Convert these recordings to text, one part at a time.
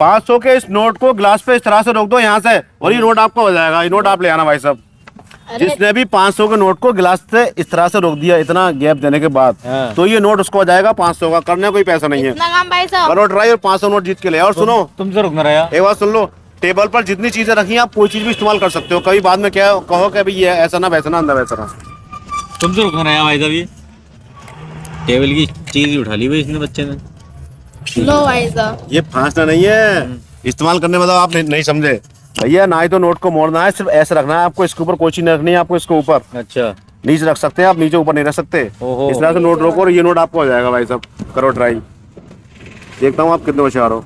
500 के इस नोट को गिलास पे इस तरह से रोक दो यहाँ से, और ये नोट आपका हो जाएगा। ये नोट आप ले आना भाई साहब। जिसने भी 500 के नोट को गिलास से इस तरह से रोक दिया इतना गैप देने के बाद, तो ये नोट उसको हो जाएगा 500 का। करने कोई पैसा नहीं है, भाई साहब करो ट्राई और 500 नोट जीत के ले। और सुनो, तुमसे रुकना रहेगा। एक बात सुन लो, टेबल पर जितनी चीजें रखी हैं आप कोई चीज भी इस्तेमाल कर सकते हो। कभी बाद में क्या कहो कि भाई ये ऐसा ना वैसा ना अंदर वैसा ना। तुमसे रुकना रहेगा भाई साहब। ये टेबल की चीज उठा ली भाई इसने बच्चे ने। लो भाई साहब, ये फांसना नहीं है, इस्तेमाल करने मतलब आप नहीं समझे भैया। ना ही तो नोट को मोड़ना है, सिर्फ ऐसे रखना है आपको। इसके ऊपर कोई चीज नहीं रखनी है आपको। इसके ऊपर अच्छा नीचे रख सकते हैं आप, नीचे ऊपर नहीं रख सकते। इस तरह से नोट रोको और ये नोट आपको हो जाएगा भाई साहब। करो ट्राई, देखता हूँ आप कितने होशियार हो।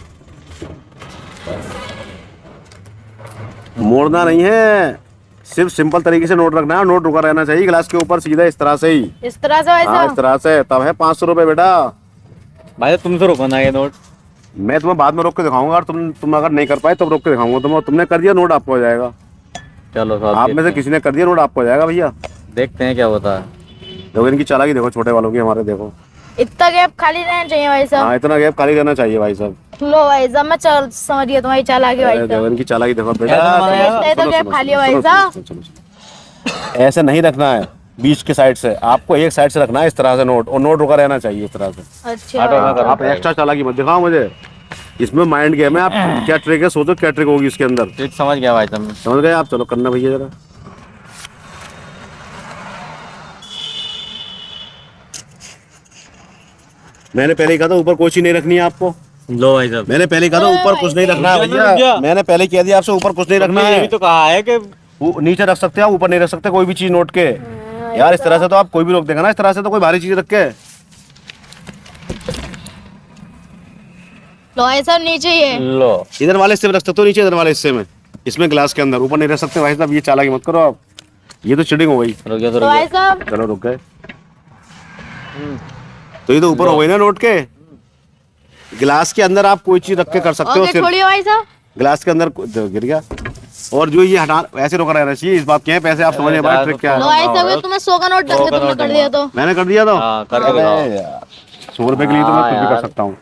मोड़ना नहीं है, सिर्फ सिंपल तरीके से नोट रखना है। नोट रुका रहना चाहिए गिलास के ऊपर सीधा इस तरह से ही। इस तरह से भाई हाँ, साहब। इस तरह से, तब है 500 रुपए बेटा। भाई साहब तुमसे रुकना है ये नोट। मैं तुम्हें बाद में रोक के दिखाऊंगा, और तुम अगर नहीं कर पाए तब रोक के दिखाऊंगा। तुमने कर दिया नोट आपको हो जाएगा। चलो साहब, आप में से किसी ने कर दिया नोट आपको हो जाएगा भैया। देखते हैं क्या होता है। देखो इनकी चालाकी देखो, छोटे वालों की, हमारे देखो। इतना गैप खाली रहना चाहिए भाई साहब। हाँ, इतना गैप खाली रहना चाहिए भाई साहब। लो भाई साहब, मैं चल समझ गया तुम्हारी चालाकी भाई देखो साहब। इनकी चालाकी देखो ऐसा बेटा। हमारे तो गैप खाली है भाई साहब। ऐसे नहीं रखना है बीच के साइड से, आपको एक साइड से रखना है इस तरह से नोट, और नोट रुका रहना चाहिए इस तरह से। अच्छा आप एक्स्ट्रा चालाकी मत दिखाओ मुझे। इसमें माइंड गेम है। आप क्या ट्रिक है सोचो, क्या ट्रिक होगी इसके अंदर। ठीक समझ गया भाई साहब। समझ गए आप? चलो करना भैया जरा। मैंने पहले ही कहा था ऊपर कोई चीज नहीं रखनी है आपको। लो भाई साहब, मैंने पहले ही कहा था ऊपर कुछ नहीं रखना है भैया। मैंने पहले कह दिया आपसे ऊपर कुछ नहीं रखना ये है। भी तो कहा है कि नीचे रख सकते हैं आप, ऊपर नहीं रख सकते कोई भी चीज नोट के। यार इस तरह से तो आप कोई भी रोक देगा ना, इस तरह से तो कोई भारी चीज रख के। लो भाई साहब, नीचे ही है। लो इधर वाले हिस्से में रख सकते हो, नीचे इधर वाले हिस्से में, इसमें गिलास के अंदर। ऊपर नहीं रख सकते भाई साहब, ये चालाकी मत करो आप। ये तो चीटिंग हो गई। रुक गया तो लो रुक भाई गया। साहब, चलो रुक गए। तो ये तो ऊपर हो गई ना नोट के। गिलास के अंदर आप कोई चीज रख के कर सकते हो। ओके सिर्फ छोड़िए भाई साहब। गिलास के अंदर गिर गया। और जो ये हटा ऐसे रोका रहना चाहिए। इस बात के हैं पैसे, आप समझ रहे हैं ट्रिक क्या लो है। भाई साहब, तुम्हें 100 का नोट ढंग से तुमने कर दिया तो। मैंने कर दिया तो हाँ, करके दिखाओ। 100 रुपए के लिए तो मैं कुछ भी कर सकता हूँ।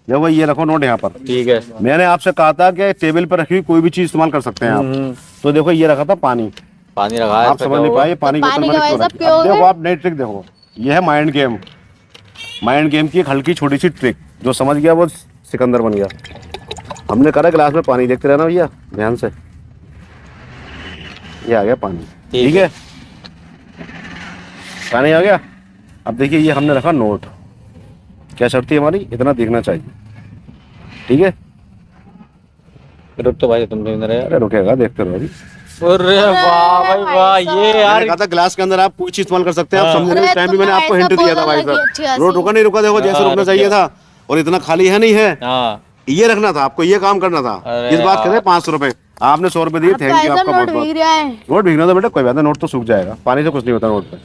देखो ये रखो नोट यहाँ पर। ठीक है। मैंने आपसे कहा था कि टेबल पर रखी हुई कोई भी चीज इस्तेमाल कर सकते हैं आप। तो देखो ये रखा था पानी, पानी रखा है। आप समझ नहीं पाए पानी पानी बोतल का मैंने भाई क्यों साहब रखी। अब पियोगे? देखो आप नई ट्रिक देखो, ये है माइंड गेम। माइंड गेम की एक हल्की छोटी सी ट्रिक, जो समझ गया वो सिकंदर बन गया। हमने करा गिलास में पानी, देखते रहना भैया ध्यान से। ये आ गया पानी, ठीक है, पानी आ गया। अब देखिए ये हमने रखा नोट। क्या शर्त है हमारी? इतना दिखना चाहिए, ठीक है। रुक तो भाई तुम इधर है। अरे रुकेगा, देखते रहो अभी। अरे वाह भाई वाह, ये यार मैंने कहा था गिलास के अंदर आप कोई चीज इस्तेमाल कर सकते हैं। आप समझे नहीं, उस टाइम भी मैंने आपको तुमने हिंट ऐसा दिया था भाई बोला कि अच्छी साहब। खासी। रोड रुका नहीं रुका, देखो जैसे रुकना चाहिए था। और इतना खाली है नहीं है, हाँ ये रखना था आपको, ये काम करना था। अरे इस बात के 500 रुपए आपने 100 रुपए दिए। थैंक यू आपका बहुत नोट बहुत। भीग रहा है। नोट भीगना था बेटा, कोई बात नहीं, नोट तो सूख जाएगा। पानी से कुछ नहीं होता नोट पे।